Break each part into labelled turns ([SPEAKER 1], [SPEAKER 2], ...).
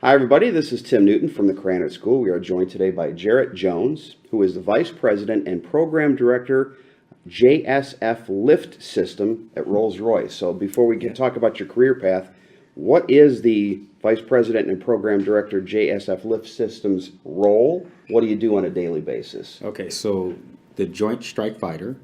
[SPEAKER 1] Hi, everybody. This is Tim Newton from the Krannert School. We are joined today by Jarrett Jones, who is the Vice President and Program Director, JSF LiftSystem at Rolls-Royce. So before we can talk about your career path, what is the Vice President and Program Director, JSF LiftSystem's role? What do you do on a daily basis?
[SPEAKER 2] Okay, so the Joint Strike Fighter,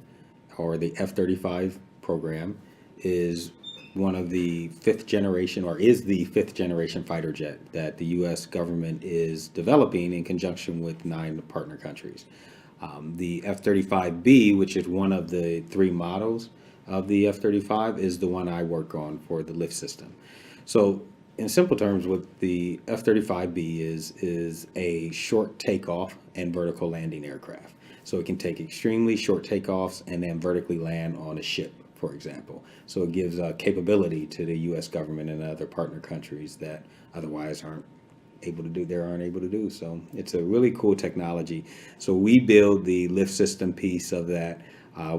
[SPEAKER 2] or the F-35 program, is one of the fifth generation, or is the fifth generation fighter jet that the U.S. government is developing in conjunction with 9 partner countries. The F-35B, which is one of the 3 models of the F-35, is the one I work on for the lift system. So in simple terms, what the F-35B is a short takeoff and vertical landing aircraft. So it can take extremely short takeoffs and then vertically land on a ship, for example. So it gives capability to the U.S. government and other partner countries that otherwise aren't able to do. So it's a really cool technology. So we build the lift system piece of that.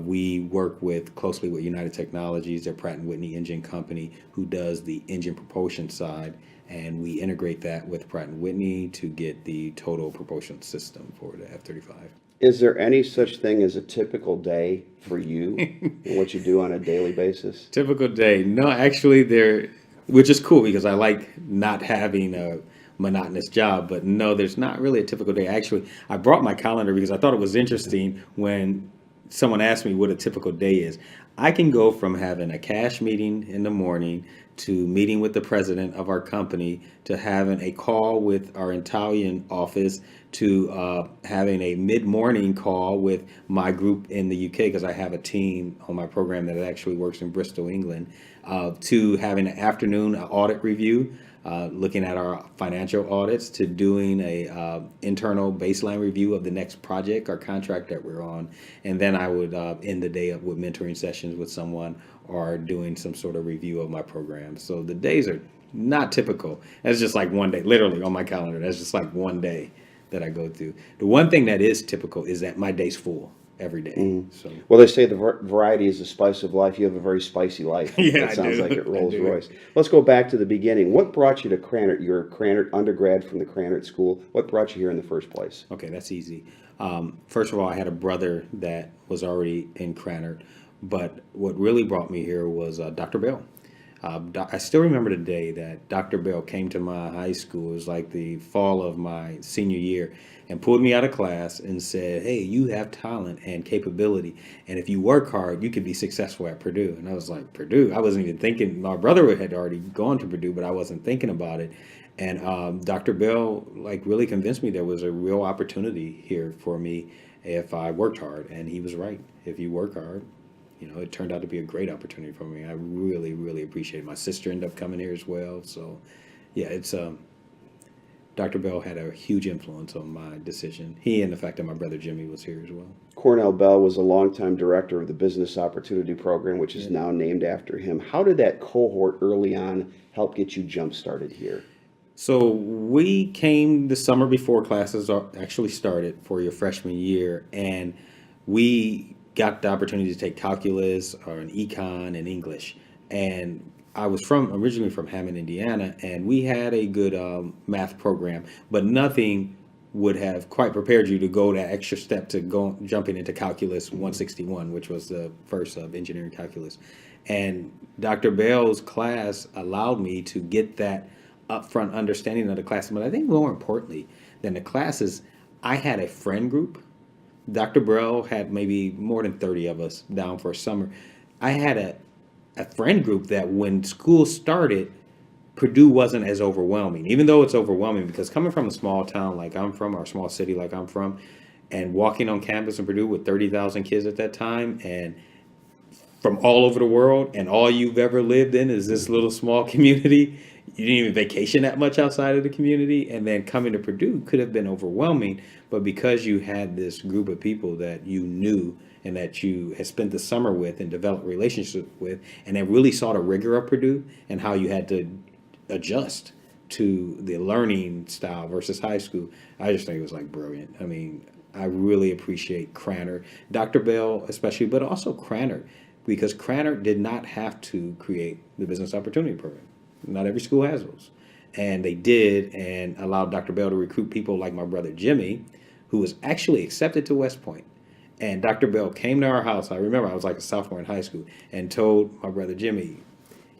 [SPEAKER 2] We work closely with United Technologies, their Pratt & Whitney engine company, who does the engine propulsion side, and we integrate that with Pratt & Whitney to get the total propulsion system for the F-35.
[SPEAKER 1] Is there any such thing as a typical day for you and what you do on a daily basis?
[SPEAKER 2] Typical day? No, actually, which is cool because I like not having a monotonous job, but no, there's not really a typical day. Actually, I brought my calendar because I thought it was interesting when someone asked me what a typical day is. I can go from having a cash meeting in the morning to meeting with the president of our company to having a call with our Italian office to having a mid-morning call with my group in the UK because I have a team on my program that actually works in Bristol, England, to having an afternoon audit review, looking at our financial audits, to doing a internal baseline review of the next project or contract that we're on, and then I would end the day up with mentoring sessions with someone or doing some sort of review of my program. So the days are not typical. That's just like one day, literally on my calendar. That's just like one day that I go through. The one thing that is typical is that my day's full every day. So
[SPEAKER 1] Well, they say the variety is the spice of life. You have a very spicy life.
[SPEAKER 2] Yeah,
[SPEAKER 1] That sounds
[SPEAKER 2] I do.
[SPEAKER 1] like it
[SPEAKER 2] I
[SPEAKER 1] Rolls-Royce. Let's go back to the beginning. What brought you to Krannert? You're a Krannert undergrad from the Krannert School. What brought you here in the first place?
[SPEAKER 2] Okay, that's easy. First of all, I had a brother that was already in Krannert, but what really brought me here was Dr. Bell. I still remember the day that Dr. Bell came to my high school. It was like the fall of my senior year, and pulled me out of class and said, "Hey, you have talent and capability, and if you work hard, you could be successful at Purdue." And I was like, Purdue? I wasn't even thinking. My brother had already gone to Purdue, but I wasn't thinking about it. And Dr. Bell really convinced me there was a real opportunity here for me if I worked hard, and he was right. If you work hard, it turned out to be a great opportunity for me. I really, really appreciate it. My sister ended up coming here as well. So, yeah, it's Dr. Bell had a huge influence on my decision. He and the fact that my brother Jimmy was here as well.
[SPEAKER 1] Cornell Bell was a longtime director of the Business Opportunity Program, which is now named after him. How did that cohort early on help get you jump-started here?
[SPEAKER 2] So we came the summer before classes actually started for your freshman year, and we got the opportunity to take calculus or an econ and English. And I was originally from Hammond, Indiana, and we had a good math program, but nothing would have quite prepared you to go that extra step to jumping into calculus 161, which was the first of engineering calculus. And Dr. Bell's class allowed me to get that upfront understanding of the class. But I think more importantly than the classes, I had a friend group. Dr. Bell had maybe more than 30 of us down for a summer. I had a friend group that when school started, Purdue wasn't as overwhelming, even though it's overwhelming because coming from a small town like I'm from, or a small city like I'm from, and walking on campus in Purdue with 30,000 kids at that time and from all over the world, and all you've ever lived in is this little small community. You didn't even vacation that much outside of the community, and then coming to Purdue could have been overwhelming. But because you had this group of people that you knew and that you had spent the summer with and developed relationships with, and then really saw the rigor of Purdue and how you had to adjust to the learning style versus high school, I just think it was like brilliant. I mean, I really appreciate Krannert, Dr. Bell especially, but also Krannert, because Krannert did not have to create the business opportunity program. Not every school has those. And they did, and allowed Dr. Bell to recruit people like my brother Jimmy, who was actually accepted to West Point. And Dr. Bell came to our house. I remember I was like a sophomore in high school, and told my brother Jimmy,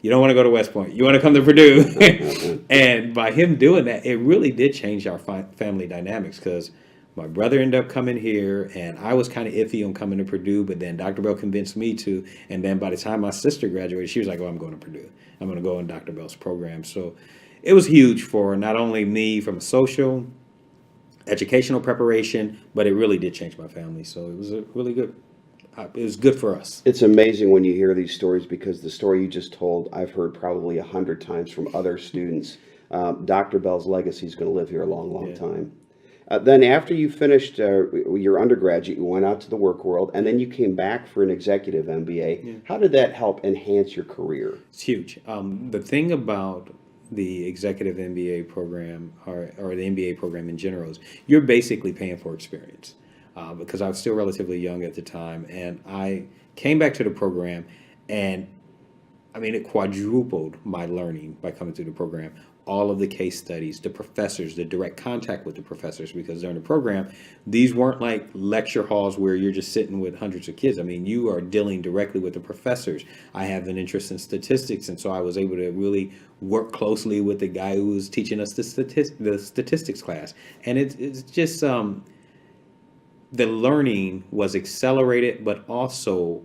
[SPEAKER 2] "You don't want to go to West Point. You want to come to Purdue." And by him doing that, it really did change our family dynamics, because my brother ended up coming here, and I was kind of iffy on coming to Purdue, but then Dr. Bell convinced me to. And then by the time my sister graduated, she was like, "Oh, I'm going to Purdue. I'm going to go in Dr. Bell's program." So it was huge for not only me from a social, educational preparation, but it really did change my family. So it was a really good. It was good for us.
[SPEAKER 1] It's amazing when you hear these stories, because the story you just told, I've heard probably 100 times from other students. Dr. Bell's legacy is going to live here a long, long time. Then after you finished your undergraduate, you went out to the work world, and then you came back for an executive MBA.
[SPEAKER 2] Yeah.
[SPEAKER 1] How did that help enhance your career?
[SPEAKER 2] It's huge. The thing about the executive MBA program, or the MBA program in general, is you're basically paying for experience. Because I was still relatively young at the time, and I came back to the program, and I mean, it quadrupled my learning by coming through the program. All of the case studies, the professors, the direct contact with the professors, because during the program, these weren't like lecture halls where you're just sitting with hundreds of kids. I mean, you are dealing directly with the professors. I have an interest in statistics, and so I was able to really work closely with the guy who was teaching us the statistics class. And it's just, the learning was accelerated, but also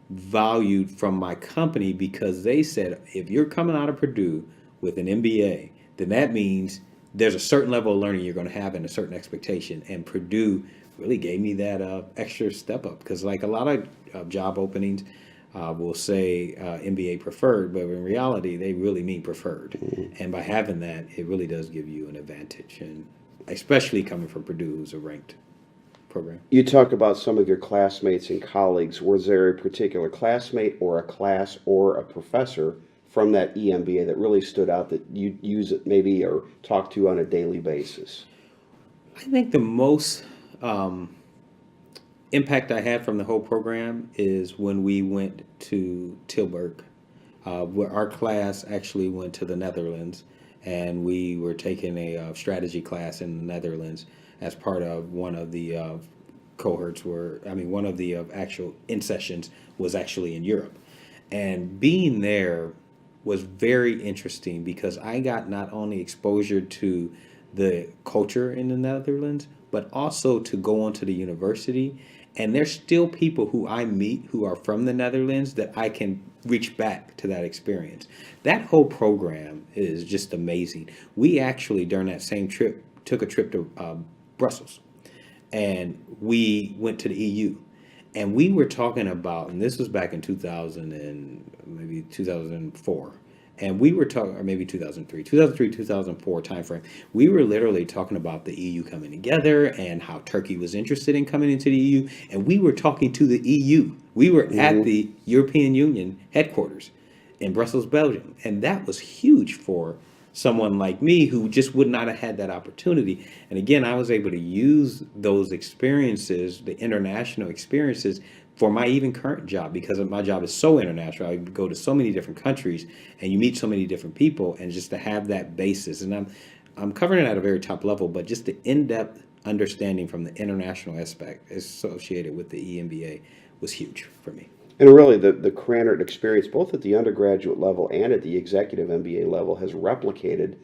[SPEAKER 2] valued from my company, because they said, if you're coming out of Purdue with an MBA, then that means there's a certain level of learning you're going to have and a certain expectation. And Purdue really gave me that extra step up, because like a lot of job openings will say MBA preferred, but in reality, they really mean preferred. Mm-hmm. And by having that, it really does give you an advantage, and especially coming from Purdue, who's a ranked program.
[SPEAKER 1] You talk about some of your classmates and colleagues. Was there a particular classmate or a class or a professor from that EMBA that really stood out that you use it maybe or talk to on a daily basis?
[SPEAKER 2] I think the most impact I had from the whole program is when we went to Tilburg, where our class actually went to the Netherlands, and we were taking a strategy class in the Netherlands as part of one of the cohorts one of the actual in sessions was actually in Europe. And being there was very interesting, because I got not only exposure to the culture in the Netherlands, but also to go onto the university. And there's still people who I meet who are from the Netherlands that I can reach back to that experience. That whole program is just amazing. We actually, during that same trip, took a trip to Brussels, and we went to the EU. And we were talking about, and this was back in 2000 and maybe 2004, and we were talking, or maybe 2003, 2004 timeframe. We were literally talking about the EU coming together and how Turkey was interested in coming into the EU. And we were talking to the EU. We were at the European Union headquarters in Brussels, Belgium. And that was huge for someone like me who just would not have had that opportunity. And again, I was able to use those experiences, the international experiences, for my even current job, because my job is so international. I go to so many different countries, and you meet so many different people, and just to have that basis. And I'm covering it at a very top level, but just the in-depth understanding from the international aspect associated with the EMBA was huge for me.
[SPEAKER 1] And really, the Krannert experience, both at the undergraduate level and at the executive MBA level, has replicated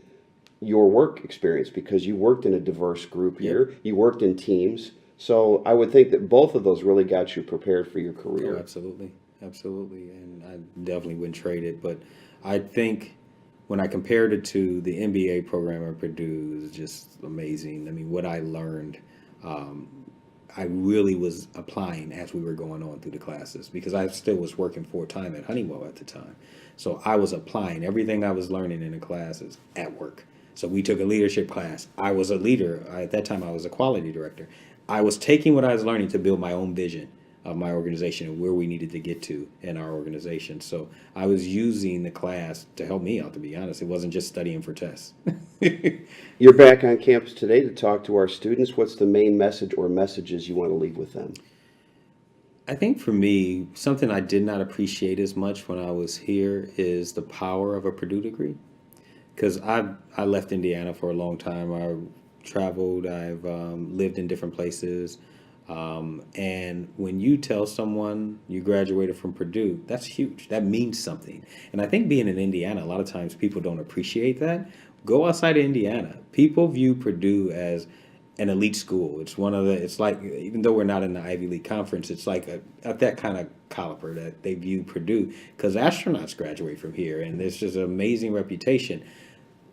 [SPEAKER 1] your work experience, because you worked in a diverse group here. You worked in teams. So I would think that both of those really got you prepared for your career.
[SPEAKER 2] Oh, absolutely. Absolutely. And I definitely wouldn't trade it. But I think when I compared it to the MBA program at Purdue, it was just amazing. I mean, what I learned, I really was applying as we were going on through the classes, because I still was working full-time at Honeywell at the time. So I was applying everything I was learning in the classes at work. So we took a leadership class. I was a leader. At that time, I was a quality director. I was taking what I was learning to build my own vision of my organization and where we needed to get to in our organization. So I was using the class to help me out, to be honest. It wasn't just studying for tests.
[SPEAKER 1] You're back on campus today to talk to our students. What's the main message or messages you want to leave with them?
[SPEAKER 2] I think for me, something I did not appreciate as much when I was here is the power of a Purdue degree. because I left Indiana for a long time. I traveled. I've lived in different places. And when you tell someone you graduated from Purdue, that's huge. That means something. And I think being in Indiana, a lot of times people don't appreciate that. Go outside of Indiana. People view Purdue as an elite school. It's one of the, it's like, even though we're not in the Ivy League conference, it's like at that kind of caliber that they view Purdue, because astronauts graduate from here and there's just an amazing reputation.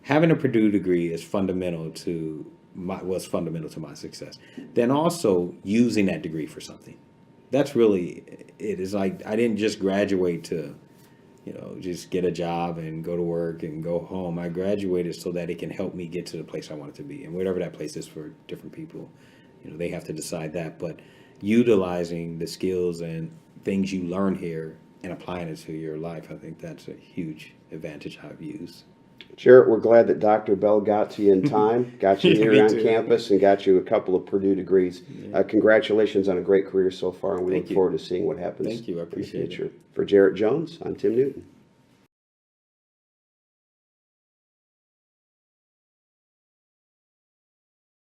[SPEAKER 2] Having a Purdue degree is fundamental to was fundamental to my success. Then also using that degree for something. That's really it. Is like I didn't just graduate to, just get a job and go to work and go home. I graduated so that it can help me get to the place I wanted to be, and whatever that place is for different people, they have to decide that. But utilizing the skills and things you learn here and applying it to your life, I think that's a huge advantage I've used.
[SPEAKER 1] Jarrett, we're glad that Dr. Bell got to you in time, got you here on campus, and got you a couple of Purdue degrees. Congratulations on a great career so far, and we look forward to seeing what happens
[SPEAKER 2] Thank you. I appreciate
[SPEAKER 1] in the future. For Jarrett Jones, I'm Tim Newton.